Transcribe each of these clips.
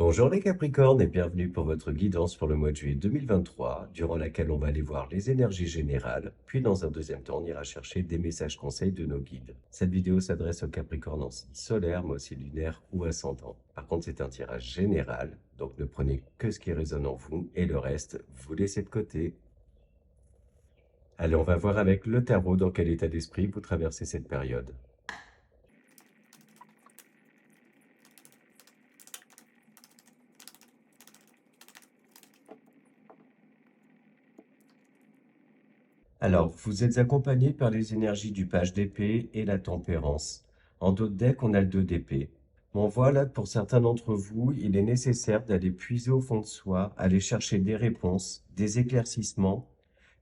Bonjour les Capricornes et bienvenue pour votre guidance pour le mois de juillet 2023, durant laquelle on va aller voir les énergies générales, puis dans un deuxième temps, on ira chercher des messages conseils de nos guides. Cette vidéo s'adresse aux Capricornes en signe solaire, mais aussi lunaire ou ascendant. Par contre, c'est un tirage général, donc ne prenez que ce qui résonne en vous et le reste, vous laissez de côté. Allez, on va voir avec le tarot dans quel état d'esprit vous traversez cette période. Alors, vous êtes accompagné par les énergies du page d'épée et la tempérance. En d'autres decks, on a le 2 d'épée. Bon, voilà, pour certains d'entre vous, il est nécessaire d'aller puiser au fond de soi, aller chercher des réponses, des éclaircissements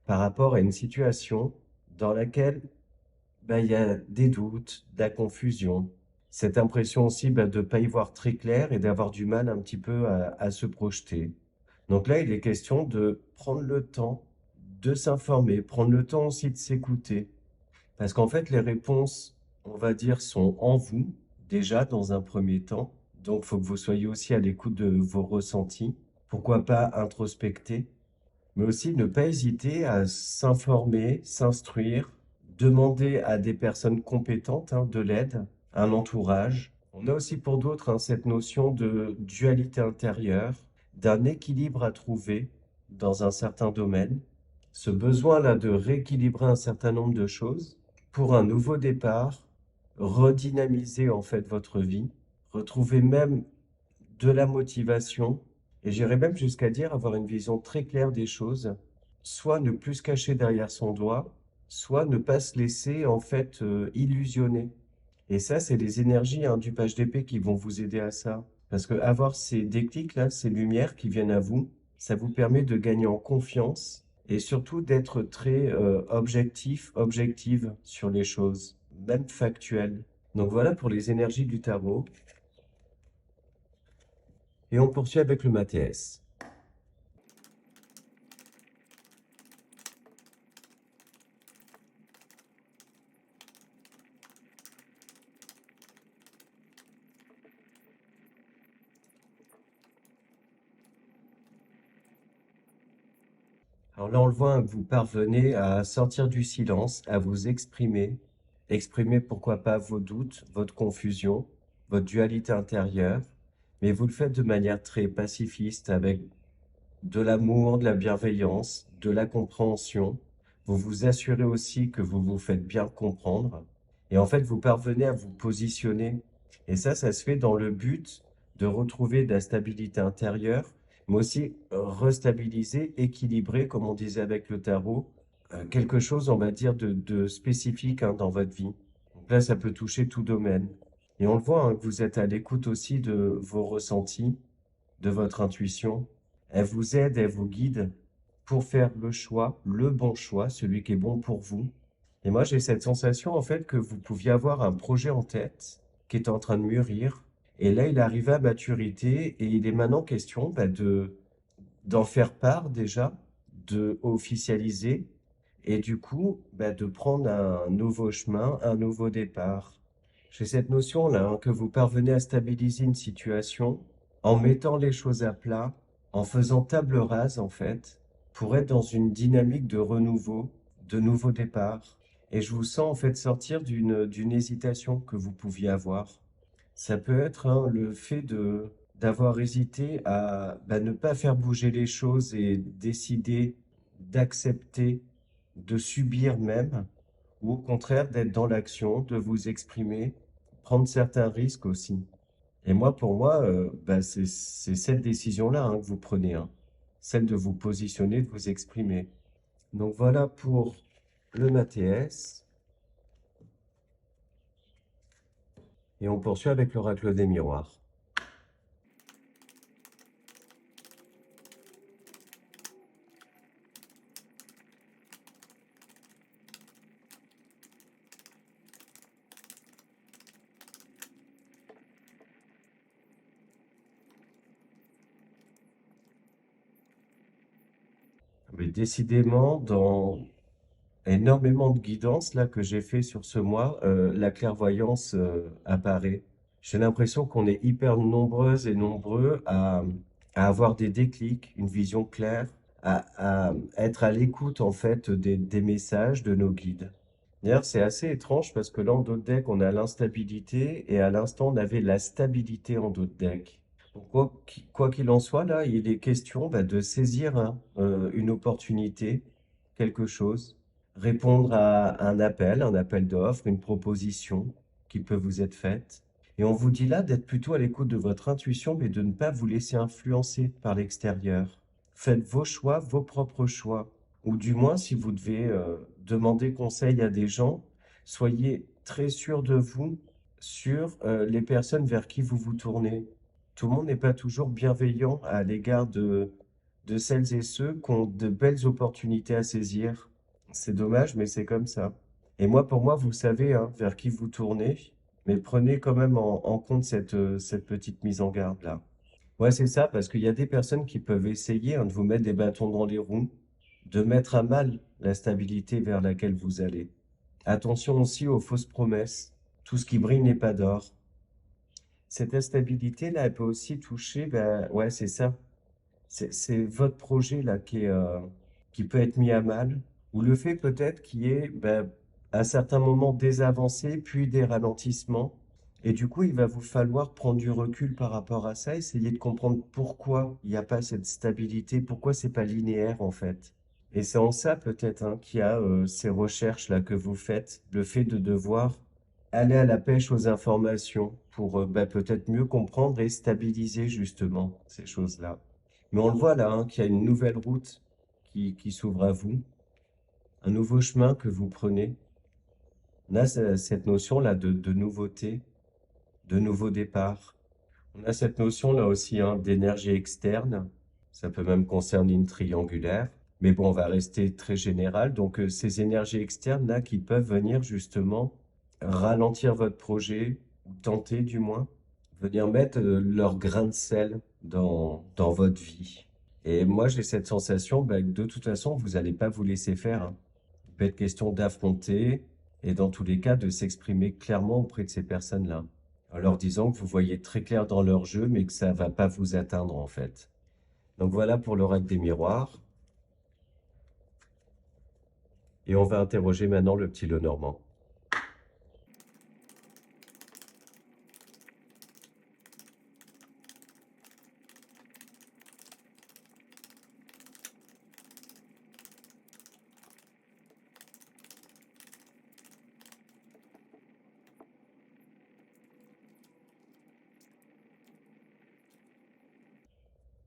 par rapport à une situation dans laquelle il y a des doutes, de la confusion. Cette impression aussi de ne pas y voir très clair et d'avoir du mal un petit peu à se projeter. Donc là, il est question de prendre le temps de s'informer, prendre le temps aussi de s'écouter. Parce qu'en fait, les réponses, on va dire, sont en vous, déjà dans un premier temps. Donc, il faut que vous soyez aussi à l'écoute de vos ressentis. Pourquoi pas introspecter, mais aussi ne pas hésiter à s'informer, s'instruire, demander à des personnes compétentes de l'aide, un entourage. On a aussi pour d'autres cette notion de dualité intérieure, d'un équilibre à trouver dans un certain domaine, ce besoin-là de rééquilibrer un certain nombre de choses pour un nouveau départ, redynamiser en fait votre vie, retrouver même de la motivation, et j'irais même jusqu'à dire avoir une vision très claire des choses, soit ne plus se cacher derrière son doigt, soit ne pas se laisser en fait illusionner. Et ça, c'est les énergies du page d'épée qui vont vous aider à ça. Parce que avoir ces déclics là, ces lumières qui viennent à vous, ça vous permet de gagner en confiance et surtout d'être très objectif, objective sur les choses, même factuelles. Donc voilà pour les énergies du tarot. Et on poursuit avec le Mathéès. Alors là, on le voit, que vous parvenez à sortir du silence, à vous exprimer, exprimer pourquoi pas vos doutes, votre confusion, votre dualité intérieure, mais vous le faites de manière très pacifiste, avec de l'amour, de la bienveillance, de la compréhension. Vous vous assurez aussi que vous vous faites bien comprendre, et en fait, vous parvenez à vous positionner. Et ça se fait dans le but de retrouver de la stabilité intérieure, mais aussi restabiliser, équilibrer, comme on disait avec le tarot, quelque chose, on va dire, de spécifique dans votre vie. Donc là, ça peut toucher tout domaine. Et on le voit, que vous êtes à l'écoute aussi de vos ressentis, de votre intuition. Elle vous aide, elle vous guide pour faire le choix, le bon choix, celui qui est bon pour vous. Et moi, j'ai cette sensation, en fait, que vous pouviez avoir un projet en tête qui est en train de mûrir. Et là, il est arrivé à maturité et il est maintenant question d'en faire part déjà, de officialiser et du coup, de prendre un nouveau chemin, un nouveau départ. J'ai cette notion-là, que vous parvenez à stabiliser une situation en mettant les choses à plat, en faisant table rase en fait, pour être dans une dynamique de renouveau, de nouveau départ. Et je vous sens en fait sortir d'une hésitation que vous pouviez avoir. Ça peut être le fait de d'avoir hésité à ne pas faire bouger les choses et décider d'accepter, de subir même, ou au contraire d'être dans l'action, de vous exprimer, prendre certains risques aussi. Et moi, pour moi, c'est cette décision-là que vous prenez, celle de vous positionner, de vous exprimer. Donc voilà pour le Mathéès. Et on poursuit avec l'oracle des miroirs. Mais décidément, dans énormément de guidance là que j'ai fait sur ce mois, la clairvoyance apparaît. J'ai l'impression qu'on est hyper nombreuses et nombreux à avoir des déclics, une vision claire, à être à l'écoute en fait des messages de nos guides. D'ailleurs, c'est assez étrange parce que là, en d'autres decks, on a l'instabilité et à l'instant, on avait la stabilité en d'autres decks. Donc, quoi qu'il en soit, là, il est question de saisir une opportunité, quelque chose, répondre à un appel d'offres, une proposition qui peut vous être faite. Et on vous dit là d'être plutôt à l'écoute de votre intuition, mais de ne pas vous laisser influencer par l'extérieur. Faites vos choix, vos propres choix. Ou du moins, si vous devez demander conseil à des gens, soyez très sûr de vous, sur les personnes vers qui vous vous tournez. Tout le monde n'est pas toujours bienveillant à l'égard de celles et ceux qui ont de belles opportunités à saisir. C'est dommage, mais c'est comme ça. Et moi, pour moi, vous savez hein, vers qui vous tournez, mais prenez quand même en compte cette petite mise en garde-là. Ouais, c'est ça, parce qu'il y a des personnes qui peuvent essayer hein, de vous mettre des bâtons dans les roues, de mettre à mal la stabilité vers laquelle vous allez. Attention aussi aux fausses promesses. Tout ce qui brille n'est pas d'or. Cette instabilité-là, elle peut aussi toucher, ouais, c'est ça. C'est votre projet là qui peut être mis à mal, ou le fait peut-être qu'il y ait à certains moments des avancées, puis des ralentissements. Et du coup, il va vous falloir prendre du recul par rapport à ça, essayer de comprendre pourquoi il n'y a pas cette stabilité, pourquoi c'est pas linéaire en fait. Et c'est en ça peut-être hein, qu'il y a ces recherches-là que vous faites, le fait de devoir aller à la pêche aux informations pour peut-être mieux comprendre et stabiliser justement ces choses-là. Mais on le voit là, hein, qu'il y a une nouvelle route qui s'ouvre à vous, un nouveau chemin que vous prenez. On a cette notion-là de nouveauté, de nouveau départ. On a cette notion-là aussi hein, d'énergie externe. Ça peut même concerner une triangulaire. Mais bon, on va rester très général. Donc, ces énergies externes-là qui peuvent venir justement ralentir votre projet, ou tenter du moins, venir mettre leur grain de sel dans votre vie. Et moi, j'ai cette sensation que de toute façon, vous n'allez pas vous laisser faire, hein. Il peut être question d'affronter et dans tous les cas de s'exprimer clairement auprès de ces personnes-là, en leur disant que vous voyez très clair dans leur jeu, mais que ça ne va pas vous atteindre en fait. Donc voilà pour l'oracle des miroirs. Et on va interroger maintenant le petit Lenormand.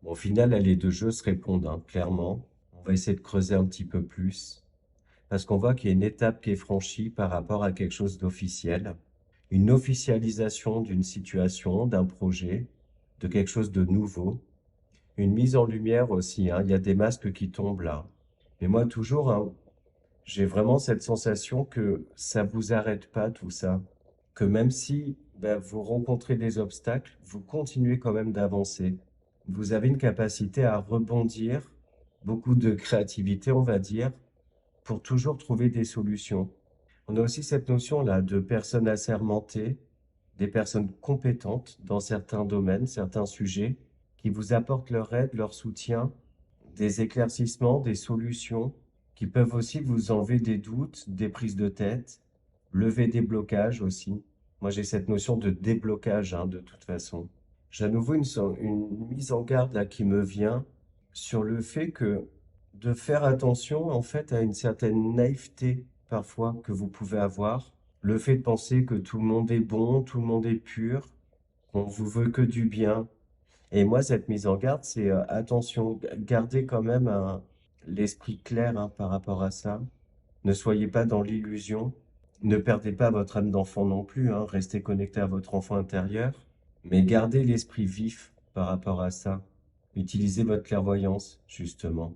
Bon, au final, là, les deux jeux se répondent, hein, clairement. On va essayer de creuser un petit peu plus. Parce qu'on voit qu'il y a une étape qui est franchie par rapport à quelque chose d'officiel. Une officialisation d'une situation, d'un projet, de quelque chose de nouveau. Une mise en lumière aussi, hein. Il y a des masques qui tombent là. Mais moi, toujours, hein, j'ai vraiment cette sensation que ça vous arrête pas tout ça. Que même si vous rencontrez des obstacles, vous continuez quand même d'avancer. Vous avez une capacité à rebondir, beaucoup de créativité, on va dire, pour toujours trouver des solutions. On a aussi cette notion-là de personnes assermentées, des personnes compétentes dans certains domaines, certains sujets, qui vous apportent leur aide, leur soutien, des éclaircissements, des solutions, qui peuvent aussi vous enlever des doutes, des prises de tête, lever des blocages aussi. Moi, j'ai cette notion de déblocage, hein, de toute façon. J'ai à nouveau une mise en garde là qui me vient sur le fait que de faire attention en fait à une certaine naïveté parfois que vous pouvez avoir. Le fait de penser que tout le monde est bon, tout le monde est pur, qu'on vous veut que du bien. Et moi, cette mise en garde, c'est attention, gardez quand même l'esprit clair hein, par rapport à ça. Ne soyez pas dans l'illusion. Ne perdez pas votre âme d'enfant non plus, hein. Restez connecté à votre enfant intérieur. Mais gardez l'esprit vif par rapport à ça. Utilisez votre clairvoyance, justement.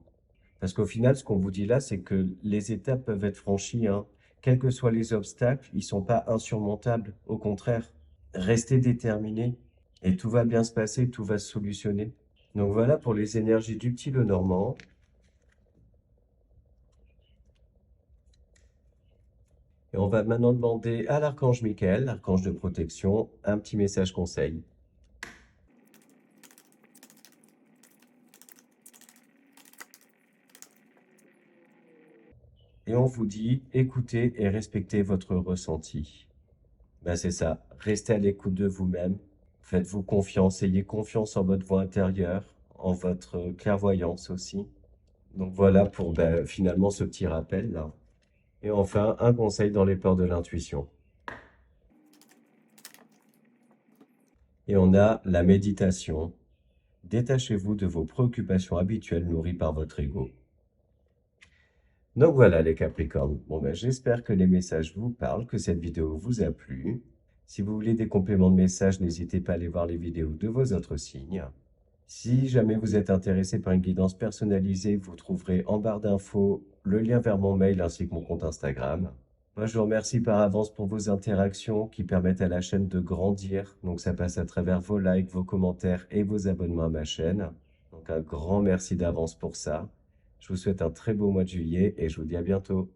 Parce qu'au final, ce qu'on vous dit là, c'est que les étapes peuvent être franchies, hein. Quels que soient les obstacles, ils sont pas insurmontables. Au contraire, restez déterminés et tout va bien se passer, tout va se solutionner. Donc voilà pour les énergies du petit Lenormand. Et Et on va maintenant demander à l'archange Michael, l'archange de protection, un petit message conseil. Et on vous dit, écoutez et respectez votre ressenti. Ben c'est ça, restez à l'écoute de vous-même, faites-vous confiance, ayez confiance en votre voix intérieure, en votre clairvoyance aussi. Donc voilà pour finalement ce petit rappel là. Et enfin, un conseil dans les peurs de l'intuition. Et on a la méditation. Détachez-vous de vos préoccupations habituelles nourries par votre ego. Donc voilà les Capricornes. Bon j'espère que les messages vous parlent, que cette vidéo vous a plu. Si vous voulez des compléments de messages, n'hésitez pas à aller voir les vidéos de vos autres signes. Si jamais vous êtes intéressé par une guidance personnalisée, vous trouverez en barre d'infos le lien vers mon mail ainsi que mon compte Instagram. Moi, je vous remercie par avance pour vos interactions qui permettent à la chaîne de grandir. Donc ça passe à travers vos likes, vos commentaires et vos abonnements à ma chaîne. Donc un grand merci d'avance pour ça. Je vous souhaite un très beau mois de juillet et je vous dis à bientôt.